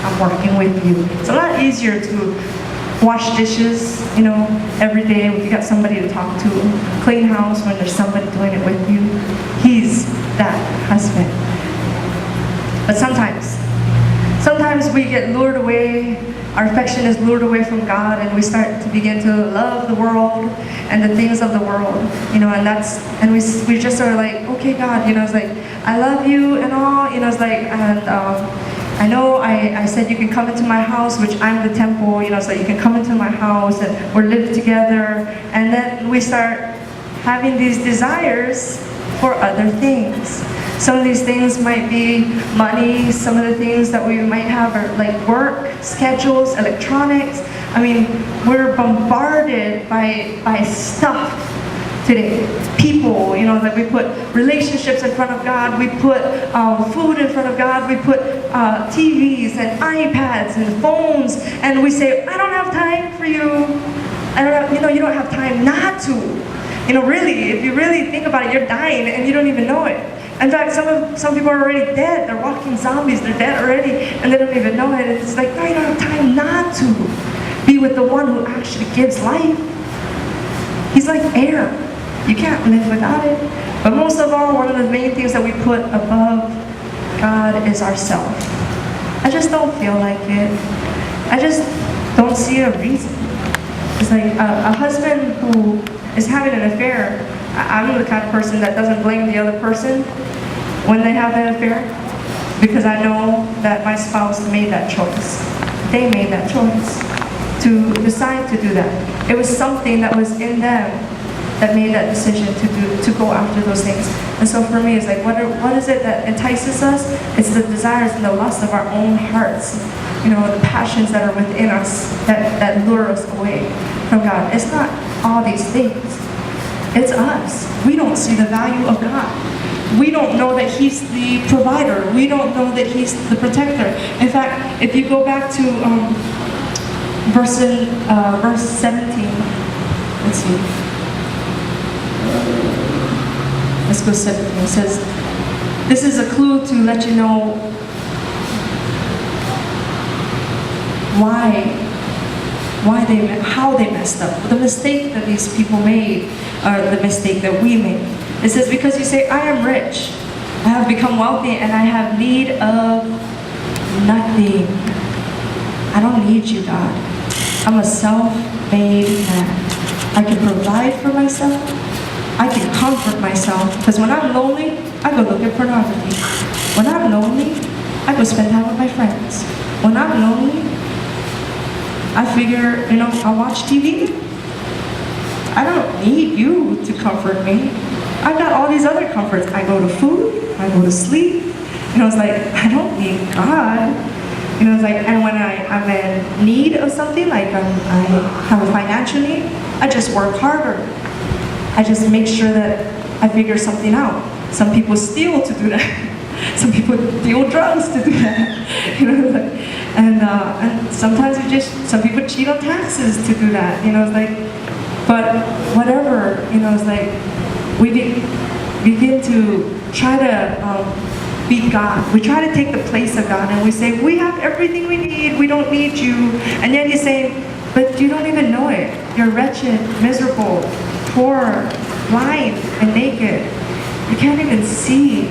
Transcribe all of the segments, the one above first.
I'm working with you. It's a lot easier to wash dishes, every day when you got somebody to talk to, clean house when there's somebody doing it with you. He's that husband. But sometimes we get lured away, our affection is lured away from God, and we start to begin to love the world and the things of the world, and we just are like, okay, God, it's like, I love you and all, it's like, and I know I said you can come into my house, which I'm the temple, so you can come into my house and we'll live together, and then we start having these desires for other things. Some of these things might be money, some of the things that we might have are like work, schedules, electronics. I mean, we're bombarded by stuff today. People, that we put relationships in front of God, we put food in front of God, we put TVs and iPads and phones, and we say, I don't have time for you. You don't have time not to. Really, if you really think about it, you're dying and you don't even know it. In fact, some people are already dead. They're walking zombies. They're dead already, and they don't even know it. It's like, no, you don't have time not to be with the one who actually gives life. He's like air. You can't live without it. But most of all, one of the main things that we put above God is ourselves. I just don't feel like it. I just don't see a reason. It's like a husband who is having an affair. I'm the kind of person that doesn't blame the other person when they have that affair, because I know that my spouse made that choice. They made that choice to decide to do that. It was something that was in them that made that decision to go after those things. And so for me, it's like, what is it that entices us? It's the desires and the lust of our own hearts. The passions that are within us that lure us away from God. It's not all these things. It's us. We don't see the value of God. We don't know that He's the provider. We don't know that He's the protector. In fact, if you go back to verse 17, let's see. Let's go 17. It says, this is a clue to let you know how they messed up. The mistake that these people made, or the mistake that we made. It says, because you say, I am rich, I have become wealthy, and I have need of nothing. I don't need you, God. I'm a self-made man. I can provide for myself. I can comfort myself. Because when I'm lonely, I go look at pornography. When I'm lonely, I go spend time with my friends. When I'm lonely, I figure, I'll watch TV. I don't need you to comfort me. I've got all these other comforts. I go to food, I go to sleep. It's like, I don't need God. It's like, and when I'm in need of something, like I have a financial need, I just work harder. I just make sure that I figure something out. Some people steal to do that. Some people deal drugs to do that, and sometimes some people cheat on taxes to do that, it's like, but whatever, it's like, we begin to try to be God. We try to take the place of God, and we say, we have everything we need, we don't need you, and yet He's saying, but you don't even know it. You're wretched, miserable, poor, blind, and naked. You can't even see.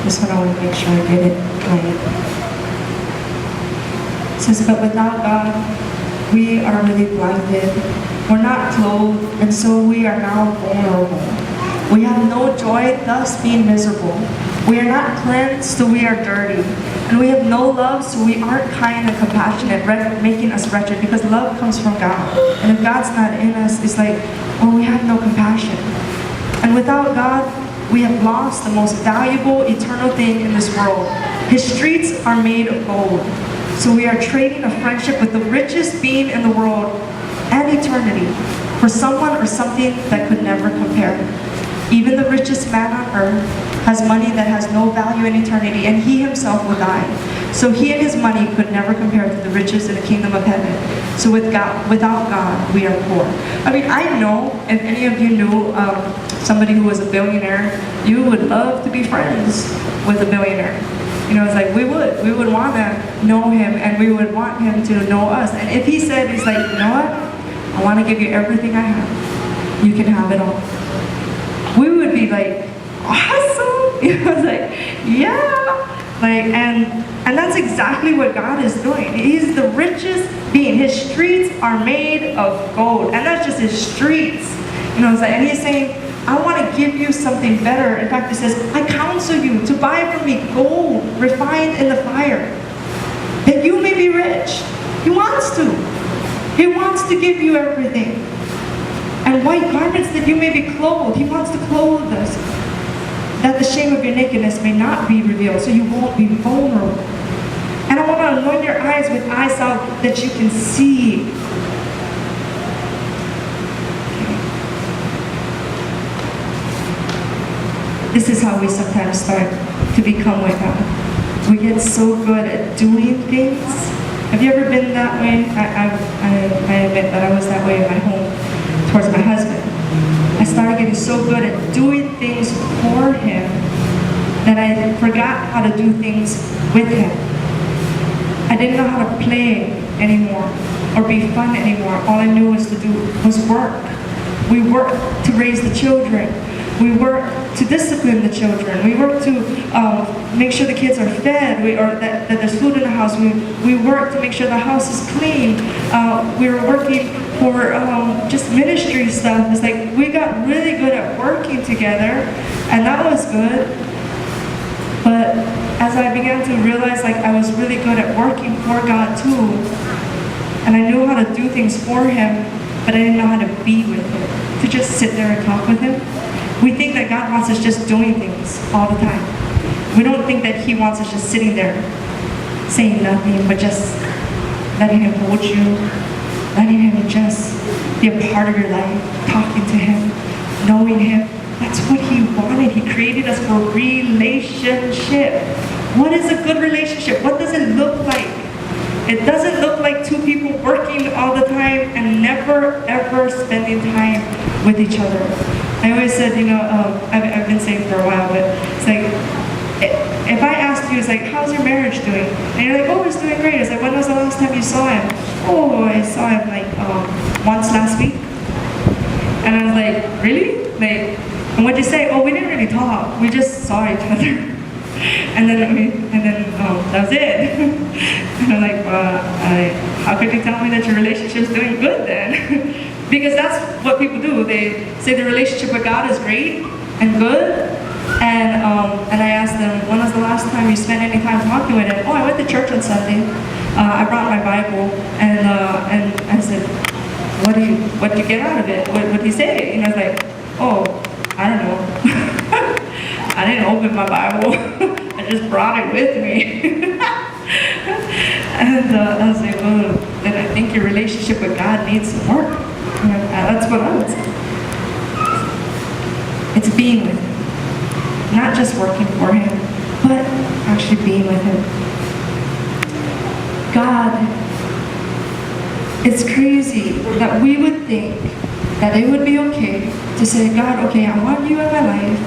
This one I want to make sure I get it right. It says, but without God, we are really blinded. We're not clothed, and so we are now vulnerable. We have no joy, thus being miserable. We are not cleansed, so we are dirty. And we have no love, so we aren't kind and compassionate, making us wretched, because love comes from God. And if God's not in us, it's like, well, we have no compassion. And without God, we have lost the most valuable, eternal thing in this world. His streets are made of gold. So we are trading a friendship with the richest being in the world and eternity for someone or something that could never compare. Even the richest man on earth has money that has no value in eternity, and he himself will die. So he and his money could never compare to the riches in the kingdom of heaven. So without God, we are poor. I mean, I know if any of you knew somebody who was a billionaire, you would love to be friends with a billionaire. You know, it's like we would want to know him, and we would want him to know us. And if he said, he's like, you know what? I want to give you everything I have. You can have it all. We would be like, awesome. You know, it's like, yeah. Like, and that's exactly what God is doing. He's the richest being. His streets are made of gold, and that's just his streets. You know, it's like, and he's saying, I want to give you something better. In fact, he says, I counsel you to buy from me gold refined in the fire, that you may be rich. He wants to. He wants to give you everything. And white garments that you may be clothed. He wants to clothe us, that the shame of your nakedness may not be revealed, so you won't be vulnerable. And I want to anoint your eyes with eye salve that you can see. This is how we sometimes start to become like God. We get so good at doing things. Have you ever been that way? I admit that I was that way in my home towards my husband. I started getting so good at doing things for him that I forgot how to do things with him. I didn't know how to play anymore or be fun anymore. All I knew was to do was work. We worked to raise the children. We work to discipline the children. We work to make sure the kids are fed, or that there's food in the house. We work to make sure the house is clean. We were working for just ministry stuff. It's like we got really good at working together, and that was good. But as I began to realize, like, I was really good at working for God too, and I knew how to do things for Him, but I didn't know how to be with Him, to just sit there and talk with Him. We think that God wants us just doing things all the time. We don't think that He wants us just sitting there saying nothing, but just letting Him hold you, letting Him just be a part of your life, talking to Him, knowing Him. That's what He wanted. He created us for relationship. What is a good relationship? What does it look like? It doesn't look like two people working all the time and never ever spending time with each other. I always said, you know, I've been saying for a while, but it's like, if I asked you, it's like, how's your marriage doing? And you're like, oh, it's doing great. It's like, when was the last time you saw him? Oh, I saw him like once last week. And I was like, really? Like, and what'd you say? Oh, we didn't really talk. We just saw each other. And then that was it. And I'm like, well, how could you tell me that your relationship's doing good then? Because that's what people do. They say the relationship with God is great and good. And I asked them, when was the last time you spent any time talking with him? Oh, I went to church on Sunday. I brought my Bible, and I said, what did you get out of it? What did he say? And I was like, oh, I don't know. I didn't open my Bible. I just brought it with me. And I was like, well, then I think your relationship with God needs some work. And that's what I would say. It's being with Him. Not just working for Him, but actually being with Him. God, it's crazy that we would think that it would be okay to say, God, okay, I want you in my life,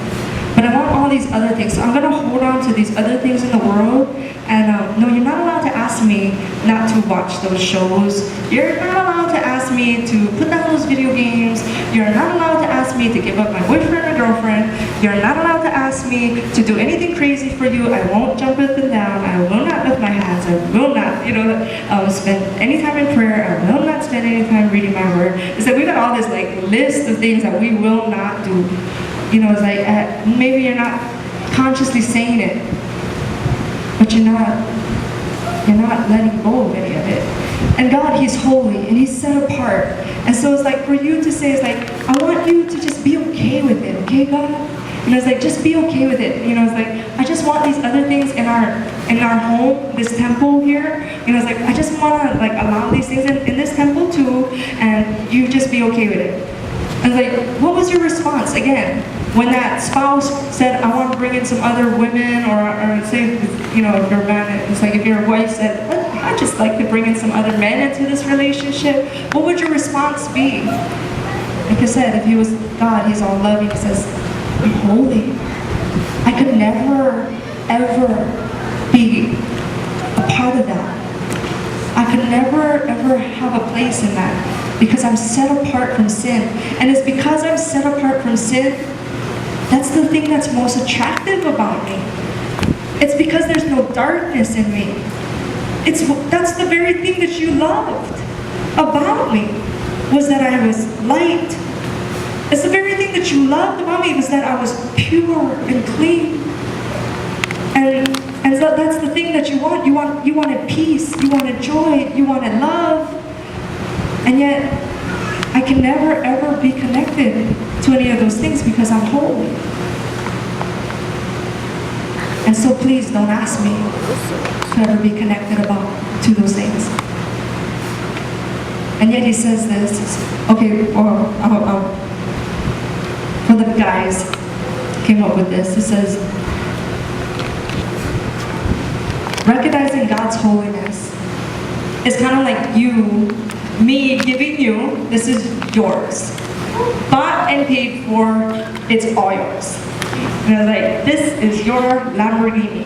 but I want all these other things. So I'm going to hold on to these other things in the world. And no, you're not allowed to ask me not to watch those shows. You're not allowed to ask me to put down those video games. You're not allowed to ask me to give up my boyfriend or girlfriend. You're not allowed to ask me to do anything crazy for you. I won't jump up and down. I will not lift my hands. I will not, spend any time in prayer. I will not spend any time reading my word. It's like we got all this like list of things that we will not do. You know, it's like maybe you're not consciously saying it, but you're not letting go of any of it. And God, He's holy and He's set apart. And so it's like for you to say, it's like, I want you to just be okay with it, okay, God? You know, it's like, just be okay with it. You know, it's like, I just want these other things in our home, this temple here. You know, it's like, I just want to like allow these things in this temple too, and you just be okay with it. And it's like, what was your response? Again, When that spouse said, I want to bring in some other women, or say, you know, if you're a man, it's like if your wife said, I'd just like to bring in some other men into this relationship, what would your response be? Like I said, if he was God, he's all loving, he says, I'm holy. I could never, ever be a part of that. I could never, ever have a place in that because I'm set apart from sin. And it's because I'm set apart from sin, that's the thing that's most attractive about me. It's because there's no darkness in me. That's the very thing that you loved about me, was that I was light. It's the very thing that you loved about me, was that I was pure and clean. And so that's the thing that you want. You wanted peace, you wanted joy, you wanted love. And yet, I can never ever be connected to any of those things because I'm holy. And so please don't ask me to ever be connected to those things. And yet he says this, okay, for the guys came up with this, he says, recognizing God's holiness is kind of like me giving you, this is yours. Bought and paid for, it's all yours. And I was like, this is your Lamborghini.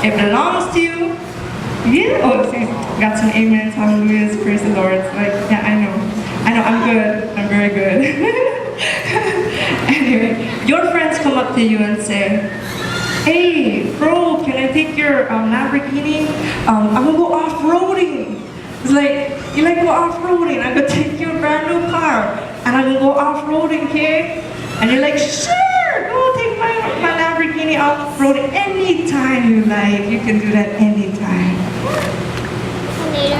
It belongs to you. Yeah, oh, see, got some amens, hallelujahs, praise the Lord. It's like, yeah, I know, I'm good, I'm very good. Anyway, your friends come up to you and say, hey, bro, can I take your Lamborghini? I'm gonna go off-roading. It's like, you like go off-roading? I'm gonna take you a brand new car, and I'm gonna go off-roading, okay? And you're like, sure, go take my Lamborghini off-roading anytime you like. You can do that anytime.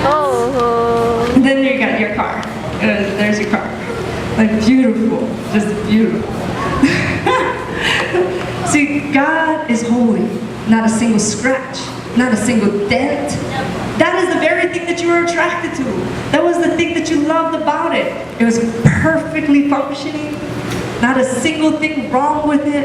Oh. And then you got your car. There's your car. Like, beautiful, just beautiful. See, God is holy. Not a single scratch, not a single dent. That is the very thing that you were attracted to. That was the thing that you loved about it. It was perfectly functioning. Not a single thing wrong with it.